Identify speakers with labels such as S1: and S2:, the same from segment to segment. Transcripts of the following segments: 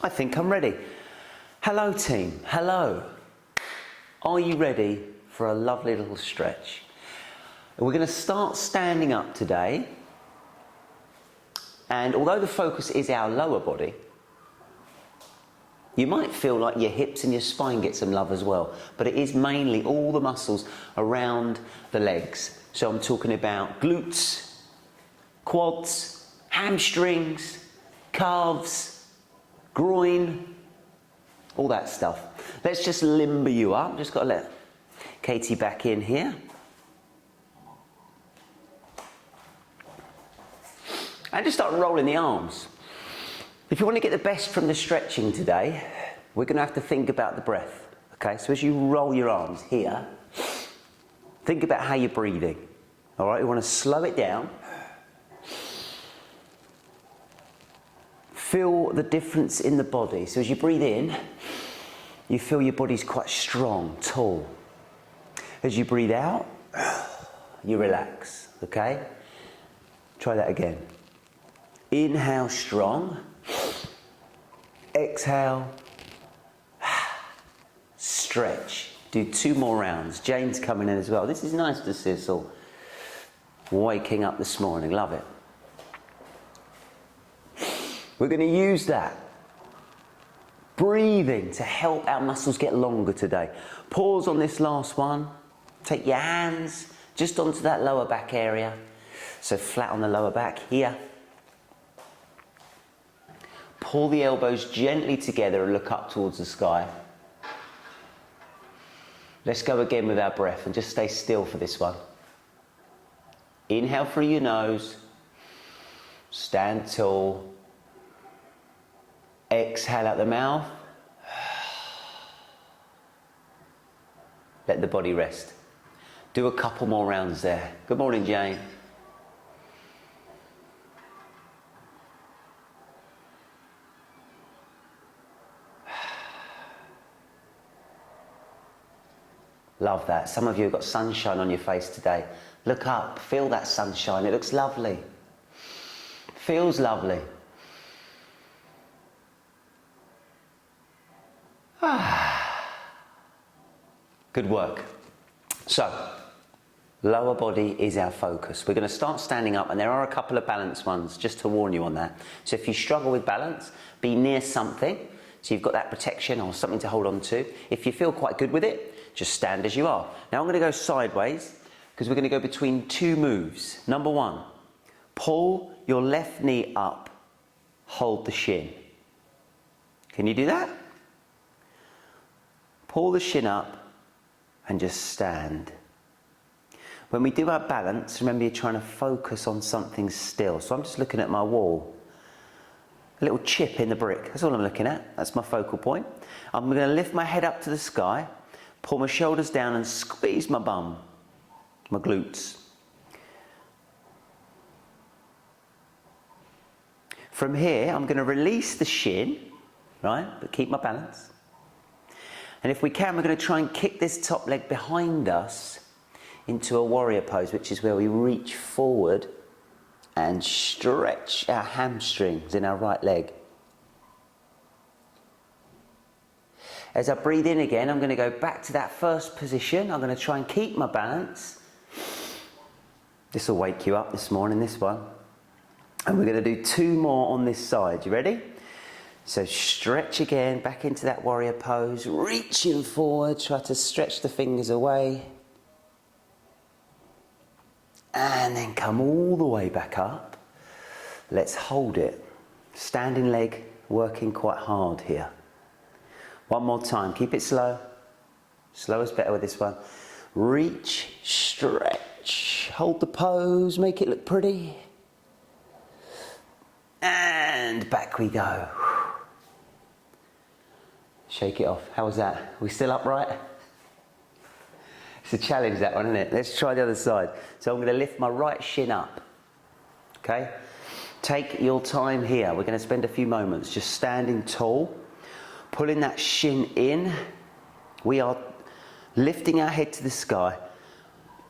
S1: I think I'm ready. Hello team, hello. Are you ready for a lovely little stretch? We're going to start standing up today, and although the focus is our lower body, you might feel like your hips and your spine get some love as well, but it is mainly all the muscles around the legs. So I'm talking about glutes, quads, hamstrings, calves, groin, all that stuff. Let's just limber you up. Just got to let Katie back in here. And just start rolling the arms. If you want to get the best from the stretching today, we're going to have to think about the breath. Okay, so as you roll your arms here, think about how you're breathing. All right, you want to slow it down. Feel the difference in the body. So as you breathe in, you feel your body's quite strong, tall. As you breathe out, you relax. Okay? Try that again. Inhale strong. Exhale. Stretch. Do 2 more rounds. Jane's coming in as well. This is nice to see us all waking up this morning. Love it. We're going to use that breathing to help our muscles get longer today. Pause on this last one. Take your hands just onto that lower back area. So flat on the lower back here. Pull the elbows gently together and look up towards the sky. Let's go again with our breath and just stay still for this one. Inhale through your nose. Stand tall. Exhale out the mouth. Let the body rest. Do a couple more rounds there. Good morning, Jane. Love that. Some of you have got sunshine on your face today. Look up, feel that sunshine. It looks lovely. Feels lovely. Good work. So, lower body is our focus. We're going to start standing up, and there are a couple of balance ones, just to warn you on that. So if you struggle with balance, be near something, so you've got that protection or something to hold on to. If you feel quite good with it, just stand as you are. Now I'm going to go sideways, because we're going to go between 2 moves. Number 1, pull your left knee up, hold the shin. Can you do that? Pull the shin up and just stand. When we do our balance, remember you're trying to focus on something still. So I'm just looking at my wall. A little chip in the brick, that's all I'm looking at. That's my focal point. I'm going to lift my head up to the sky, pull my shoulders down and squeeze my bum, my glutes. From here, I'm going to release the shin, right, but keep my balance. And if we can, we're going to try and kick this top leg behind us into a warrior pose, which is where we reach forward and stretch our hamstrings in our right leg. As I breathe in again, I'm going to go back to that first position. I'm going to try and keep my balance. This will wake you up this morning, this one. And we're going to do 2 more on this side. You ready? So stretch again, back into that warrior pose, reaching forward, try to stretch the fingers away. And then come all the way back up. Let's hold it. Standing leg working quite hard here. One more time, keep it slow. Slow is better with this one. Reach, stretch, hold the pose, make it look pretty. And back we go. Shake it off. How was that? Are we still upright? It's a challenge, that one, isn't it? Let's try the other side. So I'm going to lift my right shin up. Okay? Take your time here. We're going to spend a few moments just standing tall, pulling that shin in. We are lifting our head to the sky,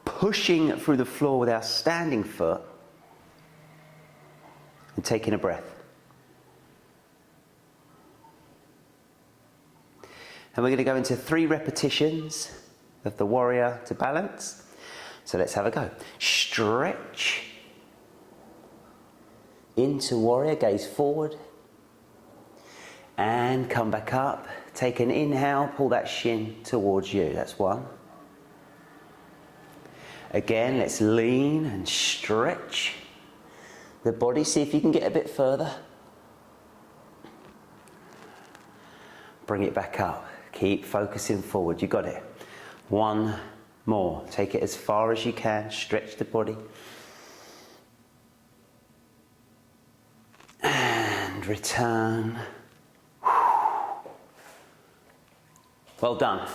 S1: pushing through the floor with our standing foot, and taking a breath. And we're going to go into 3 repetitions of the warrior to balance. So let's have a go. Stretch into warrior, gaze forward. And come back up. Take an inhale, pull that shin towards you. That's 1. Again, let's lean and stretch the body. See if you can get a bit further. Bring it back up. Keep focusing forward. You got it. 1 more. Take it as far as you can. Stretch the body. And return. Well done.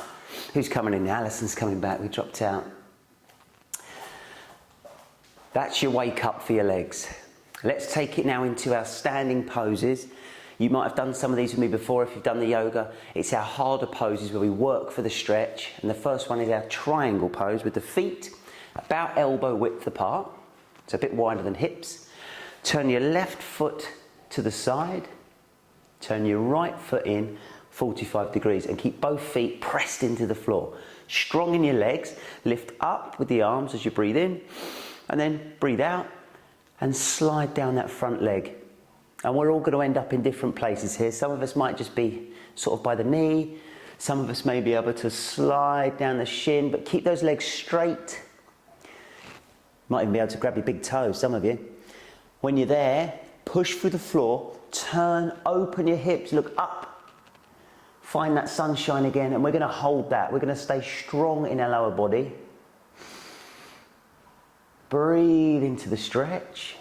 S1: Who's coming in? Alison's coming back. We dropped out. That's your wake up for your legs. Let's take it now into our standing poses. You might have done some of these with me before if you've done the yoga. It's our harder poses where we work for the stretch. And the first one is our triangle pose with the feet about elbow width apart. It's a bit wider than hips. Turn your left foot to the side. Turn your right foot in 45 degrees and keep both feet pressed into the floor. Strong in your legs. Lift up with the arms as you breathe in. And then breathe out and slide down that front leg. And we're all going to end up in different places here. Some of us might just be sort of by the knee. Some of us may be able to slide down the shin, but keep those legs straight. Might even be able to grab your big toes, some of you. When you're there, push through the floor, turn, open your hips, look up. Find that sunshine again, and we're going to hold that. We're going to stay strong in our lower body. Breathe into the stretch.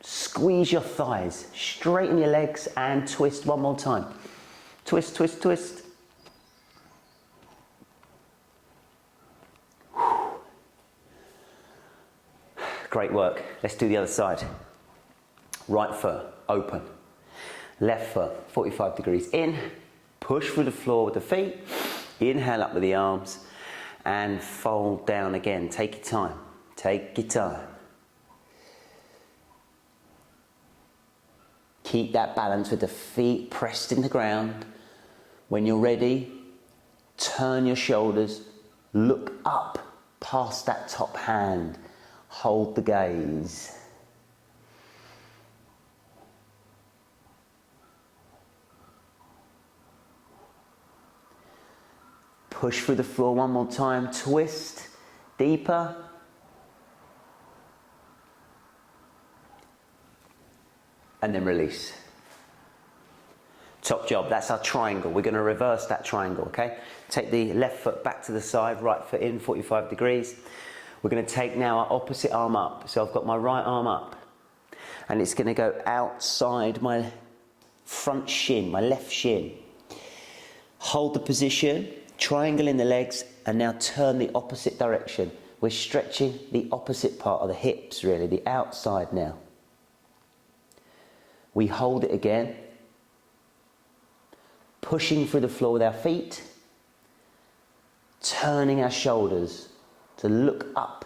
S1: Squeeze your thighs, straighten your legs and twist 1 more time. Twist, twist, twist. Great work. Let's do the other side. Right foot, open. Left foot, 45 degrees in. Push through the floor with the feet. Inhale up with the arms. And fold down again. Take your time. Take your time. Keep that balance with the feet pressed in the ground. When you're ready, turn your shoulders. Look up past that top hand. Hold the gaze. Push through the floor 1 more time. Twist deeper. And then release. Top job. That's our triangle. We're going to reverse that triangle, okay? Take the left foot back to the side, right foot in 45 degrees. We're going to take now our opposite arm up. So I've got my right arm up. And it's going to go outside my front shin, my left shin. Hold the position. Triangle in the legs, and now turn the opposite direction. We're stretching the opposite part of the hips, really, the outside now. We hold it again, pushing through the floor with our feet, turning our shoulders to look up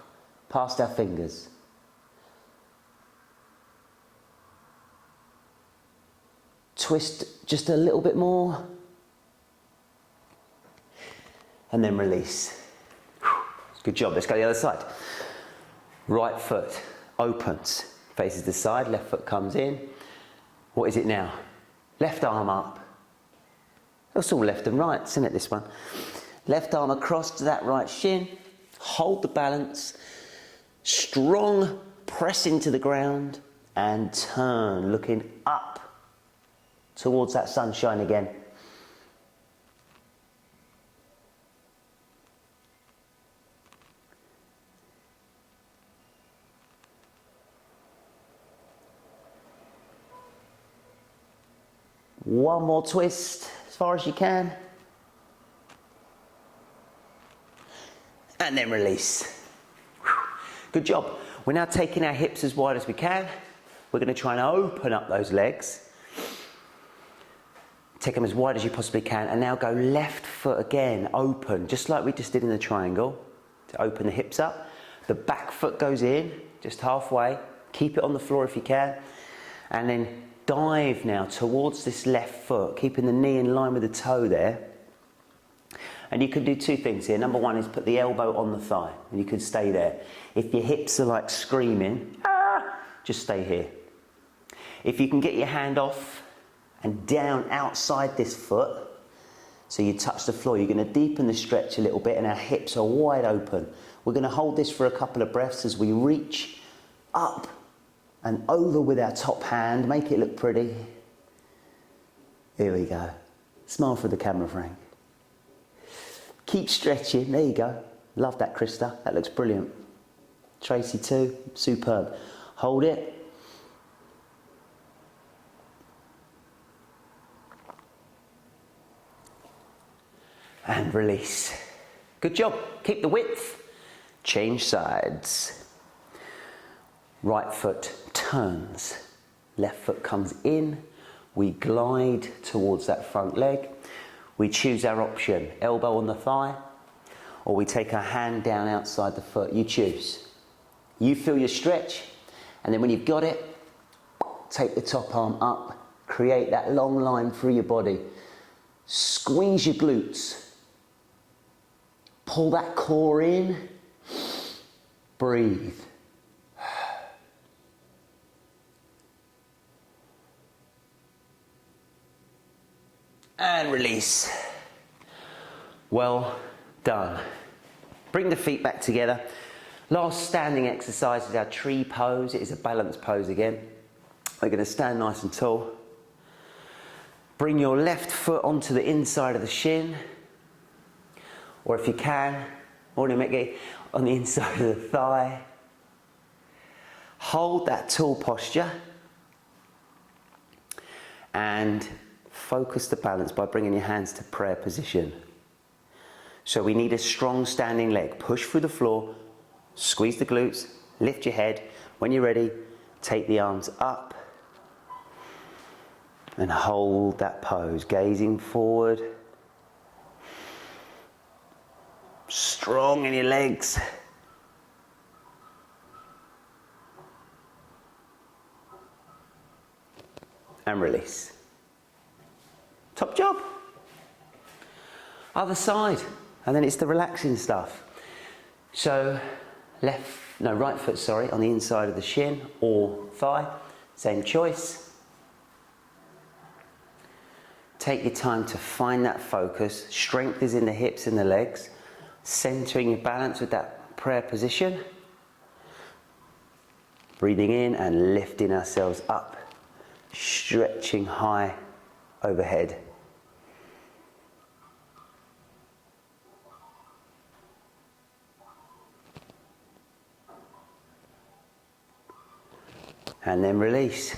S1: past our fingers. Twist just a little bit more. And then release. Good job. Let's go the other side. Right foot opens, faces the side, left foot comes in. What is it now? Left arm up. It's all left and right, isn't it, this one? Left arm across to that right shin. Hold the balance. Strong press into the ground and turn, looking up towards that sunshine again. One more twist as far as you can. And then release. Good job. We're now taking our hips as wide as we can. We're going to try and open up those legs. Take them as wide as you possibly can. And now go left foot again, open, just like we just did in the triangle. To open the hips up. The back foot goes in, just halfway. Keep it on the floor if you can. And then dive now towards this left foot, keeping the knee in line with the toe there. And you can do two things here. Number one is put the elbow on the thigh, and you can stay there. If your hips are like screaming, just stay here. If you can get your hand off and down outside this foot, so you touch the floor, you're going to deepen the stretch a little bit, and our hips are wide open. We're going to hold this for a couple of breaths as we reach up and over with our top hand. Make it look pretty. Here we go. Smile for the camera, Frank. Keep stretching. There you go. Love that, Krista. That looks brilliant. Tracy too. Superb. Hold it. And release. Good job. Keep the width. Change sides. Right foot turns. Left foot comes in. We glide towards that front leg. We choose our option. Elbow on the thigh, or we take our hand down outside the foot. You choose. You feel your stretch, and then when you've got it, take the top arm up. Create that long line through your body. Squeeze your glutes. Pull that core in. Breathe. And release. Well done. Bring the feet back together. Last standing exercise is our tree pose. It is a balance pose again. We're going to stand nice and tall. Bring your left foot onto the inside of the shin. Or if you can, morning Mickey, on the inside of the thigh. Hold that tall posture. And focus the balance by bringing your hands to prayer position. So we need a strong standing leg. Push through the floor, squeeze the glutes, lift your head. When you're ready, take the arms up and hold that pose, gazing forward. Strong in your legs. And release. Top job. Other side. And then it's the relaxing stuff. So right foot, on the inside of the shin or thigh. Same choice. Take your time to find that focus. Strength is in the hips and the legs. Centering your balance with that prayer position. Breathing in and lifting ourselves up. Stretching high overhead. And then release.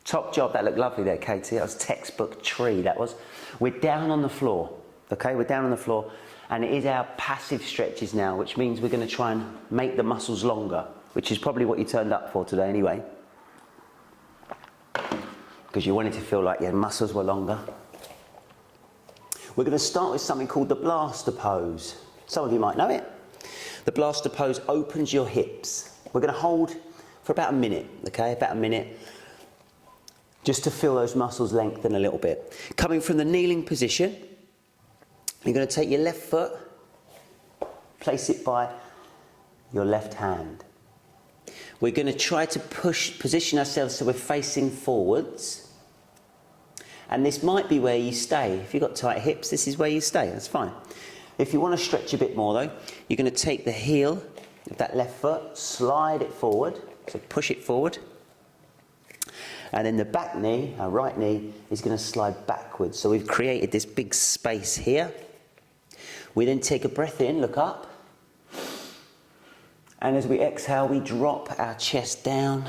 S1: Top job. That looked lovely there, Katie. That was textbook tree, that was. We're down on the floor. Okay, we're down on the floor. And it is our passive stretches now, which means we're going to try and make the muscles longer, which is probably what you turned up for today anyway. Because you wanted to feel like your muscles were longer. We're going to start with something called the blaster pose. Some of you might know it. The blaster pose opens your hips. We're going to hold for about a minute, okay? About a minute. Just to feel those muscles lengthen a little bit. Coming from the kneeling position, you're going to take your left foot, place it by your left hand. We're going to try to position ourselves so we're facing forwards. And this might be where you stay. If you've got tight hips, this is where you stay. That's fine. If you want to stretch a bit more though, you're going to take the heel of that left foot, slide it forward. So push it forward. And then the back knee, our right knee, is going to slide backwards. So we've created this big space here. We then take a breath in, look up. And as we exhale, we drop our chest down.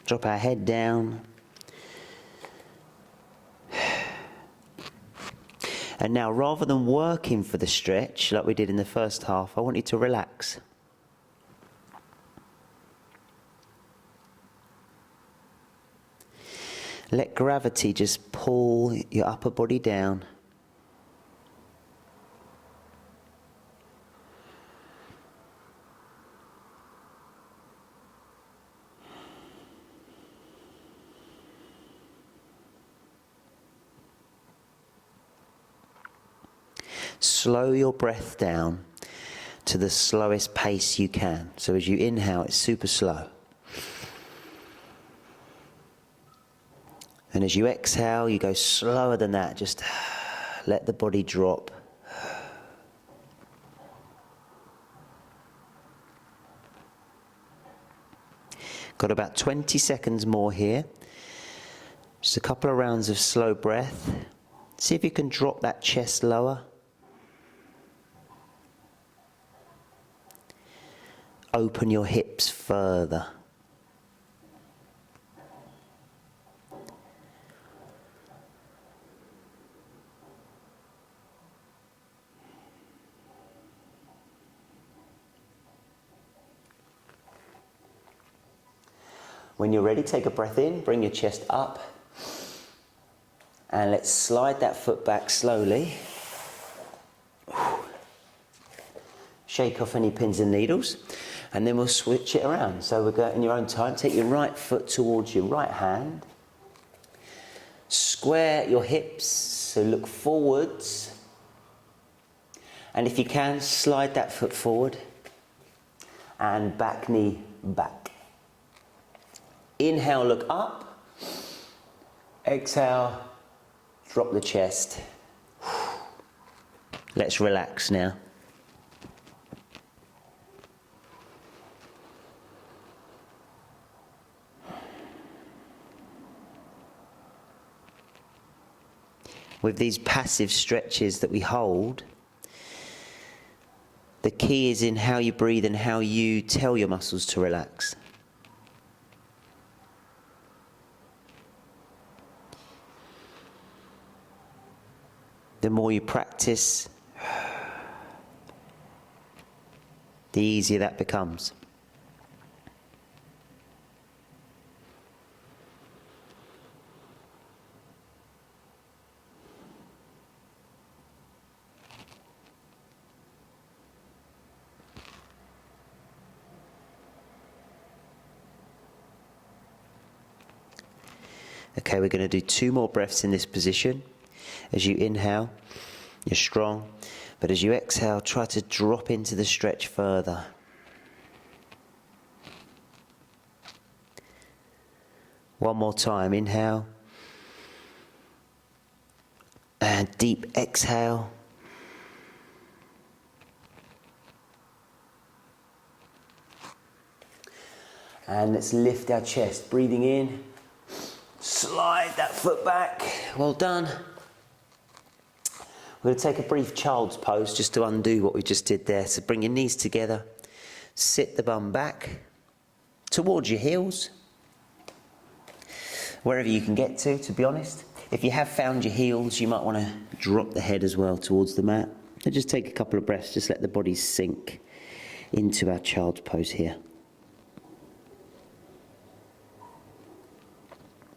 S1: Drop our head down. And now, rather than working for the stretch like we did in the first half, I want you to relax. Let gravity just pull your upper body down. slow your breath down to the slowest pace you can. So as you inhale, it's super slow. And as you exhale, you go slower than that. Just let the body drop. Got about 20 seconds more here. Just a couple of rounds of slow breath. See if you can drop that chest lower. Open your hips further. When you're ready, take a breath in, bring your chest up, and let's slide that foot back slowly. Shake off any pins and needles, and then we'll switch it around. So we'll go in your own time. Take your right foot towards your right hand. Square your hips, so look forwards. And if you can, slide that foot forward, and back knee back. Inhale, look up. Exhale, drop the chest. Let's relax now. With these passive stretches that we hold, the key is in how you breathe and how you tell your muscles to relax. The more you practice, the easier that becomes. Okay, we're going to do 2 more breaths in this position. As you inhale, you're strong, but as you exhale, try to drop into the stretch further. One more time, inhale, and deep exhale. And let's lift our chest, breathing in, slide that foot back, well done. We're going to take a brief child's pose just to undo what we just did there. So bring your knees together, sit the bum back towards your heels, wherever you can get to be honest. If you have found your heels, you might want to drop the head as well towards the mat. And just take a couple of breaths, just let the body sink into our child's pose here.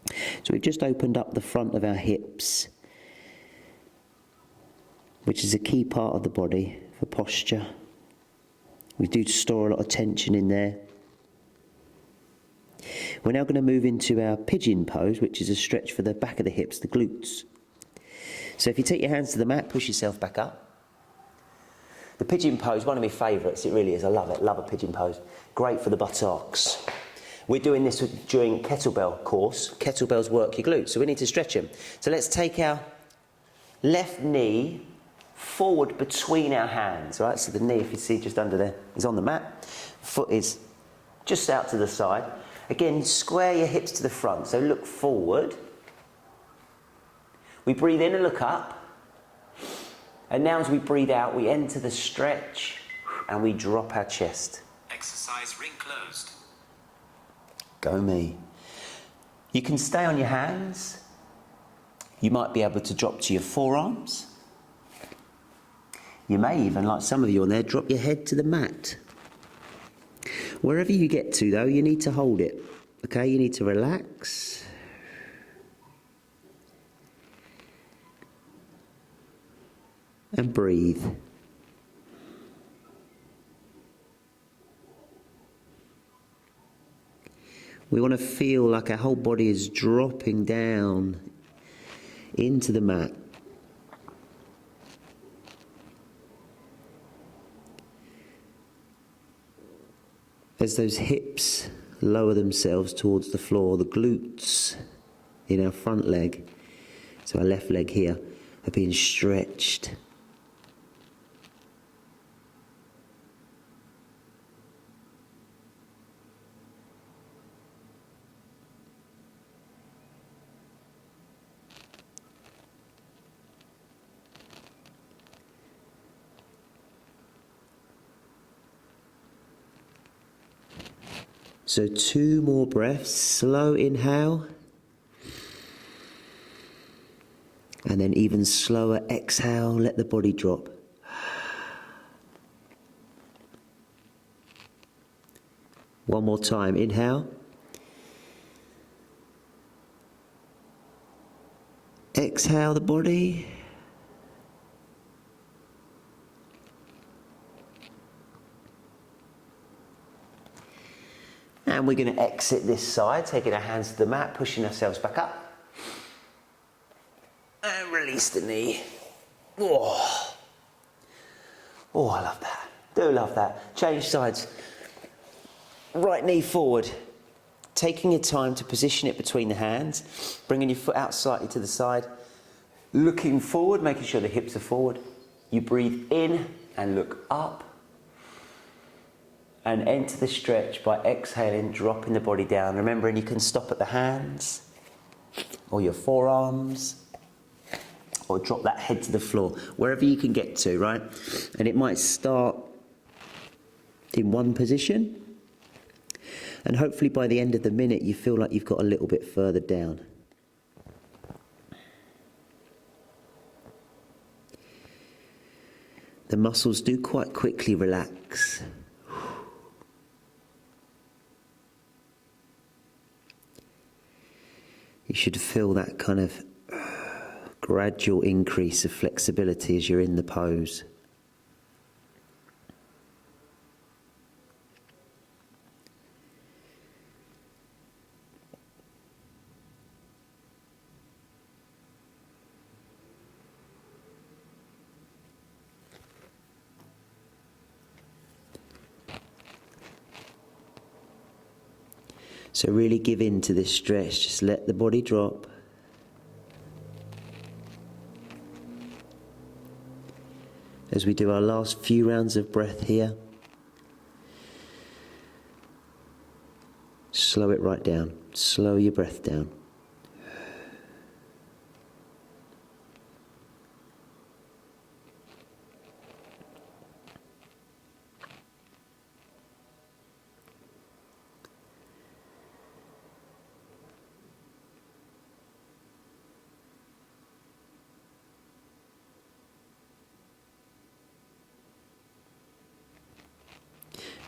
S1: So we've just opened up the front of our hips, which is a key part of the body for posture. We do store a lot of tension in there. We're now going to move into our pigeon pose, which is a stretch for the back of the hips, the glutes. So if you take your hands to the mat, push yourself back up. The pigeon pose, one of my favourites, it really is, I love it, love a pigeon pose. Great for the buttocks. We're doing this during kettlebell course. Kettlebells work your glutes, so we need to stretch them. So let's take our left knee forward between our hands, right? So the knee, if you see just under there, is on the mat. Foot is just out to the side. Again, square your hips to the front, so look forward. We breathe in and look up. And now as we breathe out, we enter the stretch and we drop our chest.
S2: Exercise ring closed.
S1: Go me. You can stay on your hands. You might be able to drop to your forearms. You may even, like some of you on there, drop your head to the mat. Wherever you get to, though, you need to hold it. Okay, you need to relax. And breathe. We want to feel like our whole body is dropping down into the mat. As those hips lower themselves towards the floor, the glutes in our front leg, so our left leg here, are being stretched. So 2 more breaths, slow inhale, and then even slower exhale, let the body drop. One more time, inhale. Exhale the body. And we're going to exit this side, taking our hands to the mat, pushing ourselves back up. And release the knee. Oh, oh, I love that. Do love that. Change sides. Right knee forward. Taking your time to position it between the hands. Bringing your foot out slightly to the side. Looking forward, making sure the hips are forward. You breathe in and look up. And enter the stretch by exhaling, dropping the body down. Remembering you can stop at the hands or your forearms, or drop that head to the floor, wherever you can get to, right? And it might start in one position, and hopefully by the end of the minute you feel like you've got a little bit further down. The muscles do quite quickly relax. You should feel that kind of gradual increase of flexibility as you're in the pose. So really give in to this stretch, just let the body drop. As we do our last few rounds of breath here, slow it right down, slow your breath down.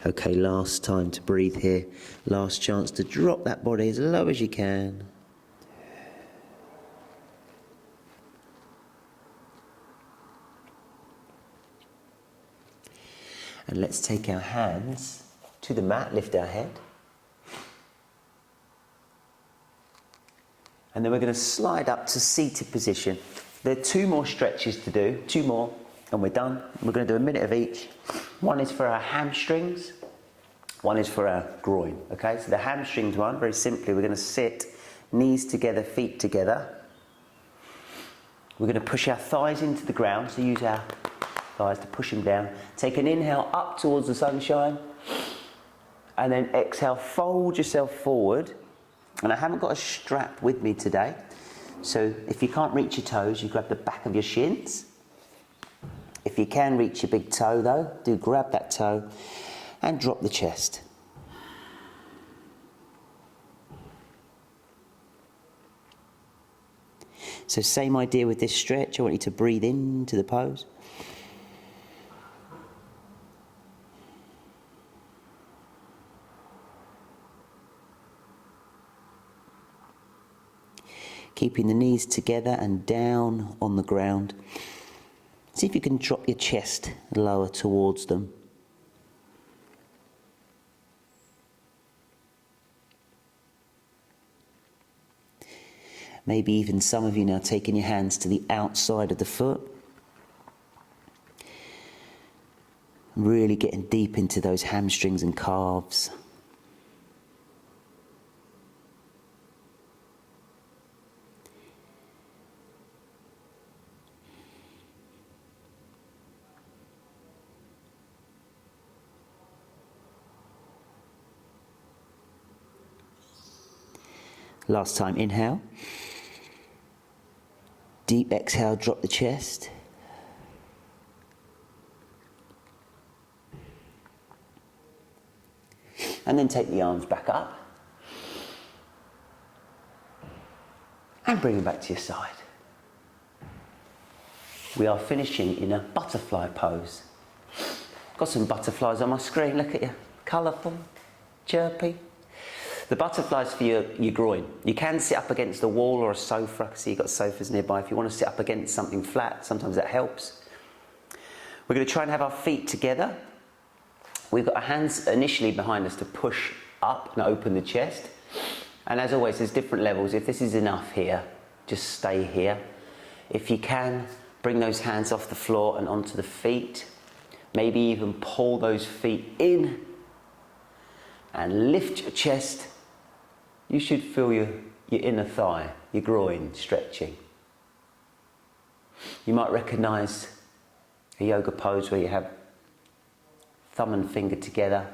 S1: Okay, last time to breathe here. Last chance to drop that body as low as you can. And let's take our hands to the mat, lift our head. And then we're going to slide up to seated position. There are 2 more stretches to do, 2 more, and we're done. We're going to do a minute of each. One is for our hamstrings, one is for our groin, okay? So the hamstrings one, very simply, we're going to sit, knees together, feet together. We're going to push our thighs into the ground, so use our thighs to push them down. Take an inhale up towards the sunshine, and then exhale, fold yourself forward. And I haven't got a strap with me today, so if you can't reach your toes, you grab the back of your shins. If you can reach your big toe though, do grab that toe and drop the chest. So same idea with this stretch. I want you to breathe into the pose. Keeping the knees together and down on the ground. See if you can drop your chest lower towards them. Maybe even some of you now taking your hands to the outside of the foot. Really getting deep into those hamstrings and calves. Last time, inhale. Deep exhale, drop the chest. And then take the arms back up. And bring them back to your side. We are finishing in a butterfly pose. Got some butterflies on my screen, look at you. Colourful, chirpy. The butterflies for your groin. You can sit up against a wall or a sofa. I can see you've got sofas nearby. If you want to sit up against something flat, sometimes that helps. We're going to try and have our feet together. We've got our hands initially behind us to push up and open the chest. And as always, there's different levels. If this is enough here, just stay here. If you can, bring those hands off the floor and onto the feet. Maybe even pull those feet in and lift your chest. You should feel your inner thigh, your groin stretching. You might recognise a yoga pose where you have thumb and finger together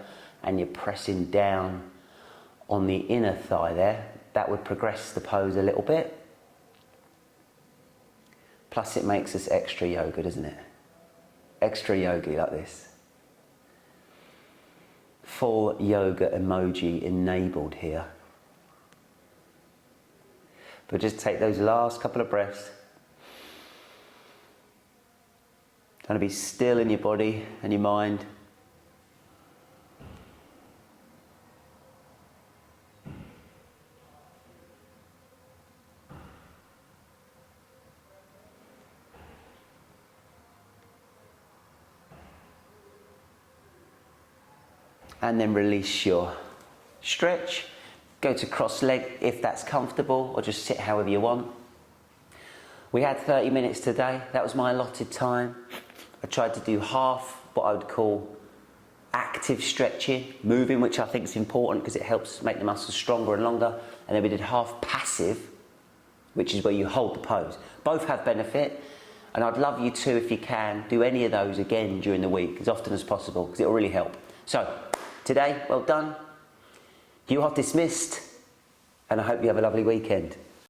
S1: and you're pressing down on the inner thigh there. That would progress the pose a little bit. Plus it makes us extra yoga, doesn't it? Extra yogi like this. Full yoga emoji enabled here. But just take those last couple of breaths. Trying to be still in your body and your mind. And then release your stretch. Go to cross leg if that's comfortable, or just sit however you want. We had 30 minutes today. That was my allotted time. I tried to do half what I would call active stretching, moving, which I think is important because it helps make the muscles stronger and longer. And then we did half passive, which is where you hold the pose. Both have benefit. And I'd love you to, if you can, do any of those again during the week, as often as possible, because it will really help. So, today, well done. You are dismissed, and I hope you have a lovely weekend.